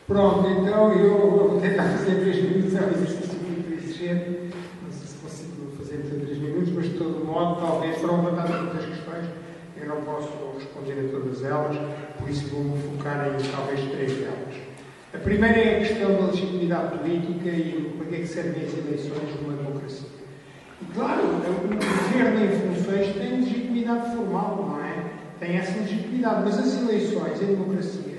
Pronto, então eu vou tentar fazer 3 minutos, é um exercício muito exigente, não sei se consigo fazer em 3 minutos, mas de todo modo, talvez, foram levantadas muitas questões, eu não posso responder a todas elas, por isso vou-me focar em talvez 3 delas. A primeira é a questão da legitimidade política e para que é que servem as eleições numa democracia. E claro, o governo em funções tem legitimidade formal, não é? Tem essa legitimidade, mas as eleições em democracia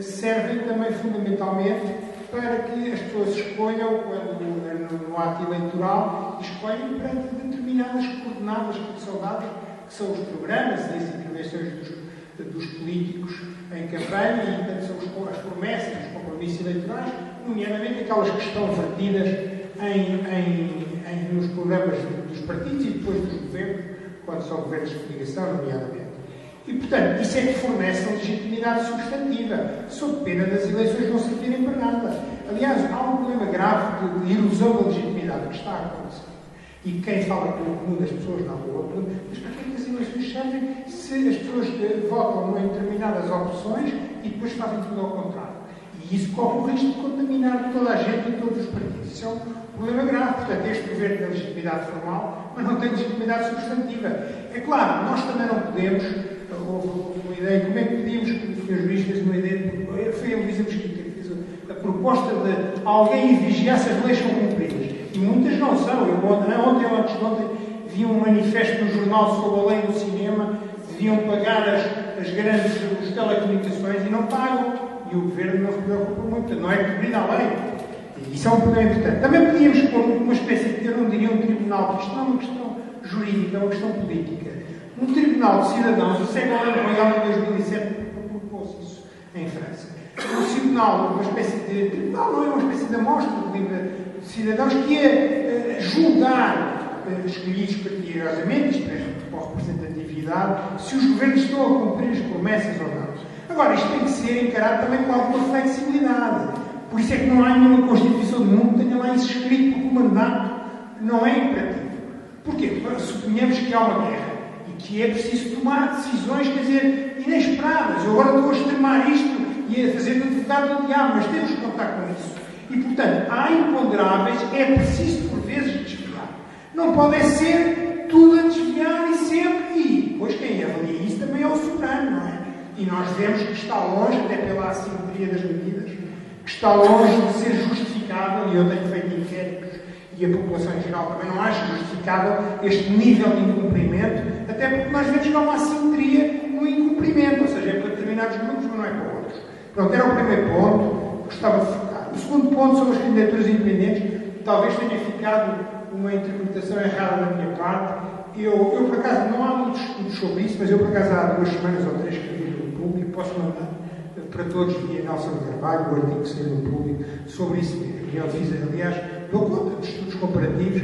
servem também fundamentalmente para que as pessoas escolham, quando no ato eleitoral, escolhem perante determinadas coordenadas que são dadas, que são os programas e as intervenções dos políticos em campanha e, portanto, são as promessas, os compromissos eleitorais, nomeadamente aquelas que estão vertidas nos programas dos partidos e depois dos governos, quando são governos de coligação, nomeadamente. E, portanto, isso é que fornece a legitimidade substantiva, sob pena das eleições não servirem para nada. Aliás, há um problema grave de erosão da legitimidade que está a acontecer. E quem fala com o comum das pessoas na rua, mas para que é que as eleições servem se as pessoas votam em determinadas opções e depois fazem tudo ao contrário? E isso corre o risco de contaminar toda a gente e todos os partidos. Isso é um problema grave. Portanto, este governo tem legitimidade formal, mas não tem legitimidade substantiva. É claro, nós também não podemos. Houve uma ideia, como é que podíamos, como o Sr. Juiz fez uma ideia, foi a Luísa Mesquita que fez a proposta de alguém vigiar se as leis são cumpridas. E muitas não são. Eu ontem ou antes de ontem vi um manifesto no jornal sobre a lei do cinema, deviam pagar as grandes telecomunicações e não pagam. E o governo não se preocupa muito, não é cumprida a lei. E isso é um problema importante. Também podíamos pôr uma espécie de, eu não diria um tribunal, porque isto não é uma questão jurídica, é uma questão política. Um tribunal de cidadãos, o Ségolène Royal em 2007 propôs isso em França. Um tribunal, uma espécie de tribunal, não é uma espécie de amostra de cidadãos que ia julgar, escolhidos criteriosamente, isto é, por representatividade, se os governos estão a cumprir as promessas ou não. Agora, isto tem que ser encarado também com alguma flexibilidade. Por isso é que não há nenhuma Constituição do mundo que tenha lá isso escrito, porque o mandato não é imperativo. Porquê? Suponhamos que há uma guerra e que é preciso tomar decisões, quer dizer, inesperadas. Eu agora estou a extremar isto e a fazer do advogado do diabo, mas temos que contar com isso. E, portanto, há imponderáveis, é preciso, por vezes, desviar. Não pode ser tudo a desviar e sempre. E depois quem avalia isso também é o soberano, não é? E nós vemos que está longe, até pela assimetria das medidas, que está longe de ser justificável, e eu tenho feito inquéritos, e a população em geral também não acha justificável este nível de incumprimento, até porque nós vemos que há uma assimetria no incumprimento, ou seja, é para determinados grupos, mas não é para outros. Pronto, era o primeiro ponto que gostava de focar. O segundo ponto sobre as candidaturas independentes, talvez tenha ficado uma interpretação errada da minha parte. Eu por acaso, não há muitos estudos sobre isso, mas eu por acaso há 2 semanas ou 3 que vi no público, posso mandar para todos via Nelson Carvalho, o artigo que saiu no público sobre isso mesmo. E eu fiz, aliás, dou conta de estudos comparativos.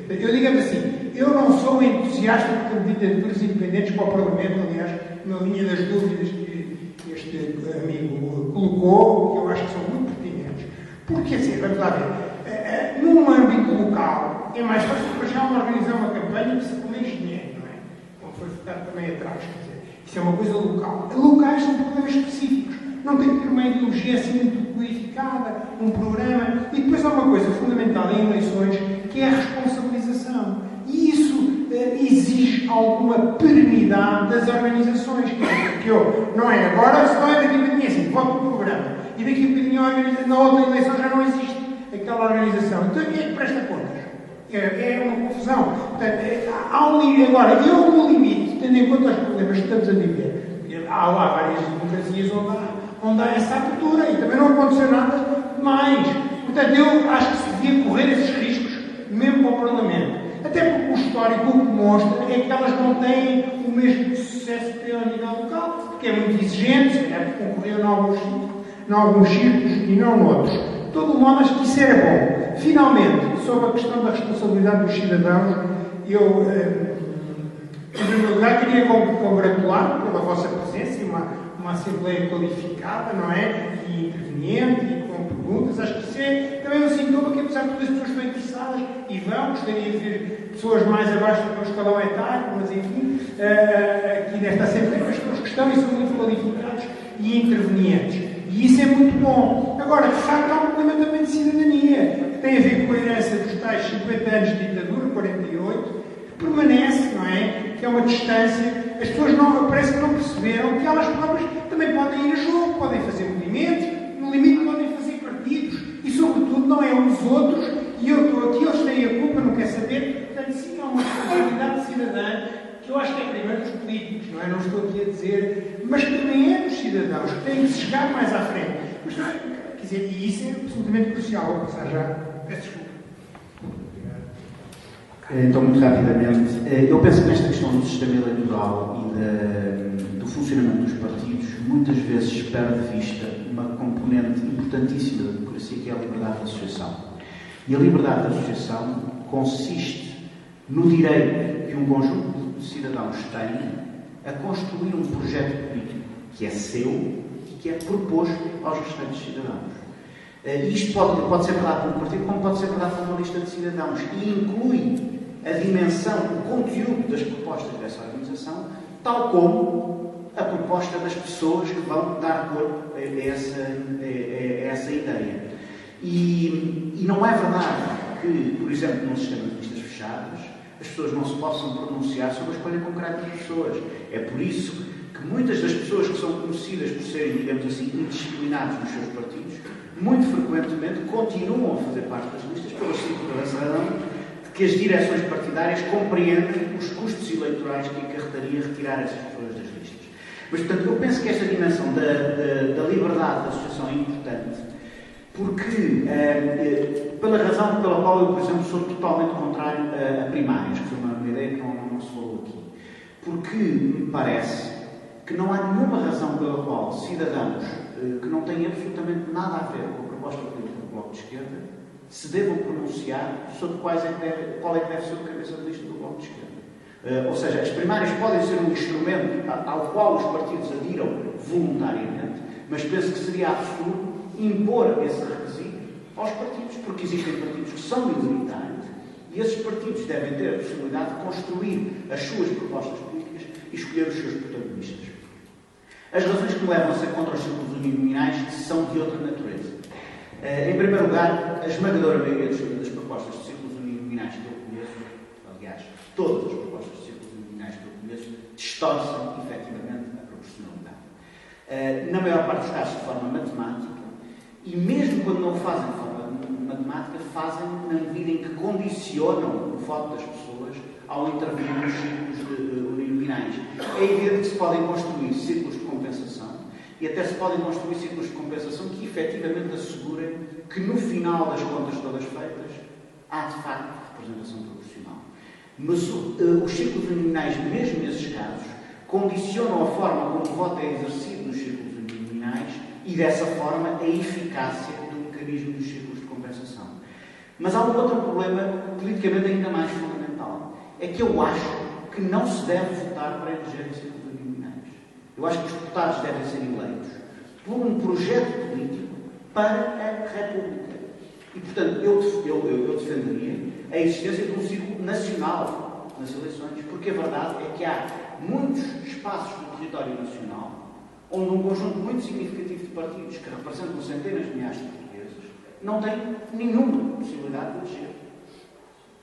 Eu digo assim, eu não sou um entusiasta de candidaturas independentes para o Parlamento, aliás, na linha das dúvidas que este amigo colocou, que eu acho que são muito pertinentes. Porque assim, vamos lá ver, num âmbito local, é mais fácil para já organizar uma campanha que se planeje dinheiro, não é? Como foi ficado também atrás, quer dizer, isso é uma coisa local. Locais são problemas específicos. Não tem que ter uma ideologia assim muito codificada, um programa. E depois há uma coisa fundamental em eleições, que é a responsabilização. E isso exige alguma perenidade das organizações. Que não é agora, se não é daqui a bocadinho assim, voto no programa. E daqui a bocadinho na outra eleição já não existe aquela organização. Então quem é que presta contas? É uma confusão. Portanto, há um limite. Agora, eu no limite, tendo em conta os problemas que estamos a viver, há lá várias democracias onde há essa abertura e também não aconteceu nada mais. Portanto, eu acho que se devia correr esses riscos mesmo para o Parlamento. Até porque o histórico o que mostra é que elas não têm o mesmo sucesso que têm a nível local, porque é muito exigente, se calhar concorreu em alguns círculos e não noutros. De todo modo, acho que isso era bom. Finalmente, sobre a questão da responsabilidade dos cidadãos, eu, em primeiro lugar, queria congratular pela vossa presença e uma Assembleia qualificada, não é? E interveniente e com perguntas. Acho que isso é também é um sintoma que, apesar de todas as pessoas estão interessadas e gostaria de ver pessoas mais abaixo do meu escalão etário, mas enfim, aqui nesta Assembleia, as pessoas que estão e são muito qualificados e intervenientes. E isso é muito bom. Agora, de facto, há um problema também de cidadania, que tem a ver com a herança dos tais 50 anos de ditadura, 48, que permanece, não é? Que é uma distância. As pessoas parece que não perceberam que elas próprias também podem ir a jogo, podem fazer movimentos, no limite podem fazer partidos. E, sobretudo, não é uns outros, e eu estou aqui, eles têm a culpa, não quer saber. Portanto, sim, há uma responsabilidade cidadã, que eu acho que é primeiro dos políticos, não é? Não estou aqui a dizer, mas também é dos cidadãos, que têm que se chegar mais à frente. Mas, quer dizer, e isso é absolutamente crucial. Vou passar já. Peço desculpa. Então, muito rapidamente, eu penso que nesta questão do sistema eleitoral e do funcionamento dos partidos, muitas vezes perde de vista uma componente importantíssima da democracia, que é a liberdade de associação. E a liberdade de associação consiste no direito que um conjunto de cidadãos tem a construir um projeto político que é seu e que é proposto aos restantes cidadãos. Isto pode ser verdade para um partido, como pode ser verdade para uma lista de cidadãos, e inclui a dimensão, o conteúdo das propostas dessa organização, tal como a proposta das pessoas que vão dar corpo a essa ideia. E não é verdade que, por exemplo, num sistema de listas fechadas, as pessoas não se possam pronunciar sobre a escolha concreta de pessoas. É por isso que muitas das pessoas que são conhecidas por serem, digamos assim, indisciplinados nos seus partidos, muito frequentemente continuam a fazer parte das listas pela simples razão que as direções partidárias compreendem os custos eleitorais que acarretaria retirar essas pessoas das listas. Mas, portanto, eu penso que esta dimensão da liberdade da associação é importante, porque, pela razão pela qual eu, por exemplo, sou totalmente contrário a primárias, que foi uma ideia que não se falou aqui. Porque me parece que não há nenhuma razão pela qual cidadãos que não têm absolutamente nada a ver com a proposta política do Bloco de Esquerda se devam pronunciar sobre qual é que deve ser o cabeça de lista do Bloco de Esquerda. Ou seja, as primárias podem ser um instrumento ao qual os partidos adiram voluntariamente, mas penso que seria absurdo impor esse requisito aos partidos, porque existem partidos que são minoritários e esses partidos devem ter a possibilidade de construir as suas propostas políticas e escolher os seus protagonistas. As razões que me levam a ser contra os círculos uninominais são de outra natureza. Em primeiro lugar, a esmagadora maioria das propostas de círculos uninominais que eu conheço, aliás, todas as propostas de círculos uninominais que eu conheço, distorcem efetivamente a proporcionalidade. Na maior parte dos casos, de forma matemática, e mesmo quando não o fazem de forma matemática, fazem na medida em que condicionam o voto das pessoas ao intervir nos círculos uninominais. É evidente que se podem construir círculos de compensação e até se podem construir círculos de compensação que efetivamente assegurem que no final das contas todas feitas há de facto representação proporcional. Mas os círculos uninominais, mesmo nesses casos, condicionam a forma como o voto é exercido nos círculos uninominais e dessa forma a eficácia do mecanismo dos círculos de compensação. Mas há um outro problema politicamente ainda mais fundamental. É que eu acho que não se deve votar para eleger círculos uninominais. Eu acho que os deputados devem ser eleitos por um projeto político para a República. E, portanto, eu defenderia a existência de um círculo nacional nas eleições, porque a verdade é que há muitos espaços no território nacional onde um conjunto muito significativo de partidos que representam centenas de milhares de portugueses não tem nenhuma possibilidade de eleger.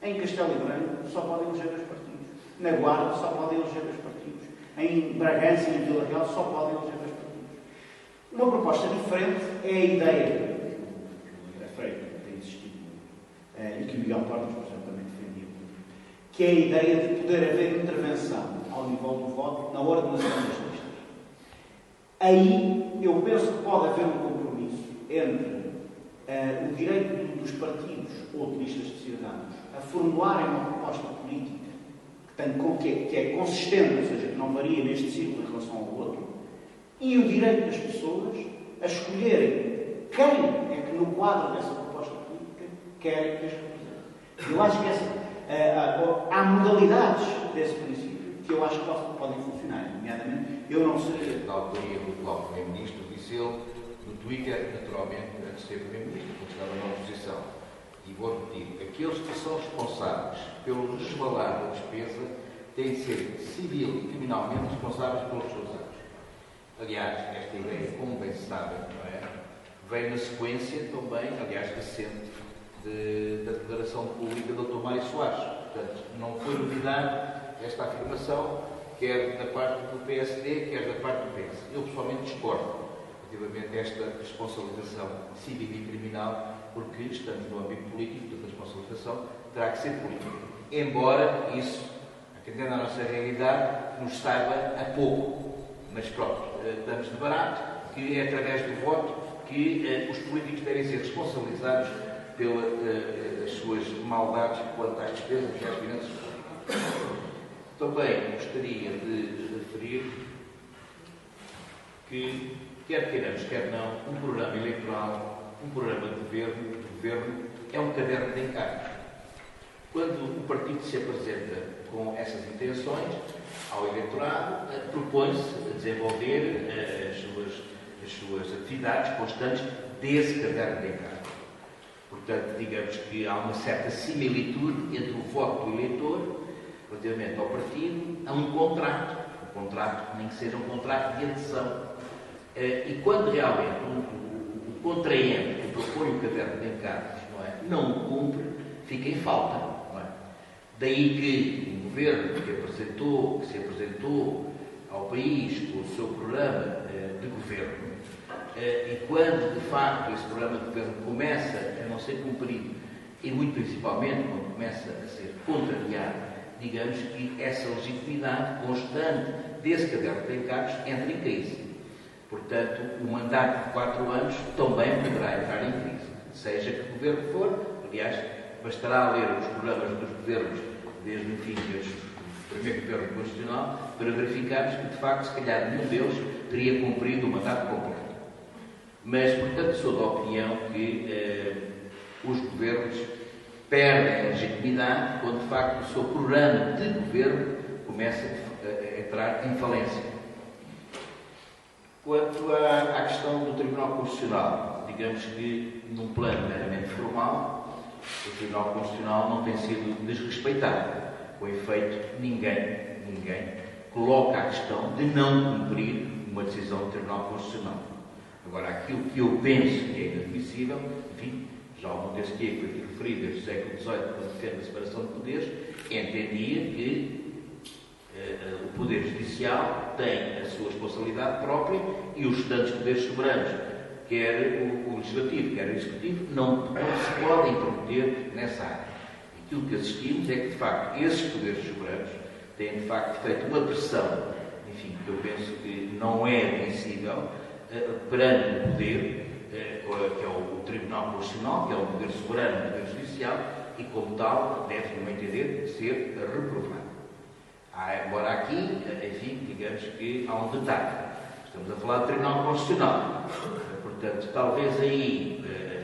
Em Castelo e Branco só podem eleger dois partidos. Na Guarda só podem eleger dois partidos. Em Bragança e em Vila Real só podem eleger dois partidos. Uma proposta diferente é a ideia que o André Freire tem existido e que o Miguel Portas, por exemplo, também defendia, que é a ideia de poder haver intervenção ao nível do voto na ordenação das listas. Aí eu penso que pode haver um compromisso entre o direito dos partidos ou de listas de cidadãos a formularem uma proposta política que é consistente, ou seja, que não varia neste ciclo em relação ao outro, e o direito das pessoas a escolherem quem é que no quadro dessa proposta política querem que as represente. Eu acho que há modalidades desse princípio que eu acho que podem funcionar. Nomeadamente, eu não sei... Na autoria do atual Primeiro-Ministro, disse ele, no Twitter, naturalmente, antes de ser Primeiro-Ministro, quando estava na oposição. E vou repetir, aqueles que são responsáveis pelo resvalar da despesa têm de ser civil e criminalmente responsáveis pelos seus atos. Aliás, esta ideia, como bem se sabe, não é? Vem na sequência também, aliás, recente, da declaração pública do Dr. Mário Soares. Portanto, não foi novidade esta afirmação, quer da parte do PSD, quer da parte do PS. Eu, pessoalmente, discordo relativamente a esta responsabilização civil e criminal, porque estamos no âmbito político, portanto, a responsabilização terá que ser política. Embora isso, atendendo à nossa realidade, nos saiba a pouco. Mas pronto, estamos de barato, que é através do voto que os políticos devem ser responsabilizados pelas suas maldades quanto às despesas e às finanças públicas. Também gostaria de referir que, quer queiramos, quer não, um programa eleitoral, um programa de governo é um caderno de encargos. Quando o partido se apresenta com essas intenções ao eleitorado, propõe-se desenvolver as suas atividades constantes desse caderno de encargos. Portanto, digamos que há uma certa similitude entre o voto do eleitor relativamente ao partido a um contrato, nem que seja um contrato de adesão. E quando realmente o contraente que propõe o caderno de encargos não o cumpre, fica em falta. Não é? Daí que o governo que se apresentou ao país com o seu programa de governo, e quando de facto esse programa de governo começa a não ser cumprido, e muito principalmente quando começa a ser contrariado, digamos que essa legitimidade constante desse caderno de encargos entra em crise. Portanto, o mandato de 4 anos também poderá entrar em crise, seja que governo for. Aliás, bastará ler os programas dos governos desde o fim do primeiro governo constitucional para verificarmos que, de facto, se calhar nenhum deles teria cumprido o mandato completo. Mas, portanto, sou da opinião que os governos perdem a legitimidade quando, de facto, o seu programa de governo começa a entrar em falência. Quanto à questão do Tribunal Constitucional, digamos que, num plano meramente formal, o Tribunal Constitucional não tem sido desrespeitado. Com efeito, ninguém coloca a questão de não cumprir uma decisão do Tribunal Constitucional. Agora, aquilo que eu penso que é inadmissível, enfim, já o Montesquieu, que foi aqui referido desde o século XVIII, quando defende a separação de poderes, entendia que o Poder Judicial tem a sua responsabilidade própria e os restantes poderes soberanos, quer o Legislativo, quer o Executivo, não se podem intrometer nessa área. Aquilo que assistimos é que, de facto, esses poderes soberanos têm, de facto, feito uma pressão, enfim, que eu penso que não é admissível, perante o poder, que é o Tribunal Constitucional, que é o poder soberano do Poder Judicial, e, como tal, deve, no meu entender, ser reprovado. Embora aqui, enfim, digamos que há um detalhe. Estamos a falar do Tribunal Constitucional. Portanto, talvez aí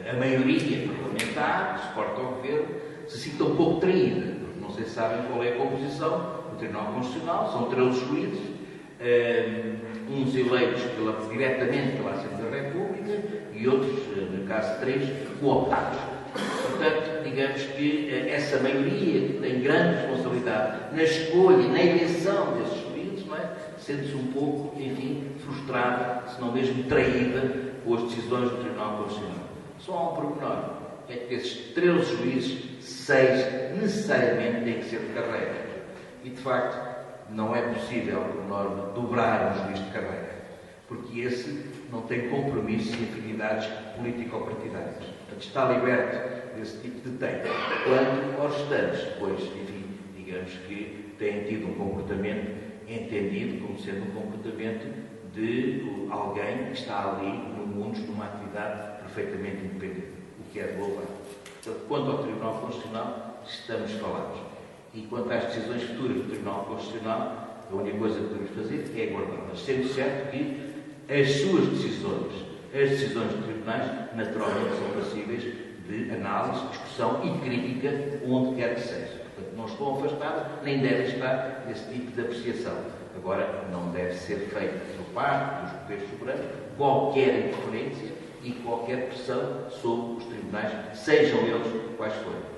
a maioria parlamentar, que suporta o governo, se sinta um pouco traída, porque não sei se sabem qual é a composição do Tribunal Constitucional. São 13 juízes, uns eleitos diretamente pela Assembleia da República e outros, no caso 3, cooptados. Portanto, digamos que essa maioria que tem grande responsabilidade na escolha e na eleição desses juízes, sente-se um pouco, enfim, frustrada, se não mesmo traída com as decisões do Tribunal Constitucional. Só há um pormenor, é que desses 13 juízes, 6 necessariamente têm que ser de carreira. E, de facto, não é possível, por norma, dobrar um juiz de carreira, porque esse não tem compromissos e afinidades político-partidárias. Portanto, está liberto desse tipo de tempo. Quanto aos restantes, pois, enfim, digamos que têm tido um comportamento entendido como sendo um comportamento de alguém que está ali no mundo numa atividade perfeitamente independente, o que é de louvar. Portanto, quanto ao Tribunal Constitucional, estamos falados. E quanto às decisões futuras do Tribunal Constitucional, a única coisa que podemos fazer é aguardá-las, sendo certo que as suas decisões, as decisões dos tribunais, naturalmente são passíveis de análise, discussão e crítica onde quer que seja. Portanto, não estão afastados, nem devem estar desse tipo de apreciação. Agora, não deve ser feita por parte dos poderes soberanos qualquer interferência e qualquer pressão sobre os tribunais, sejam eles quais forem.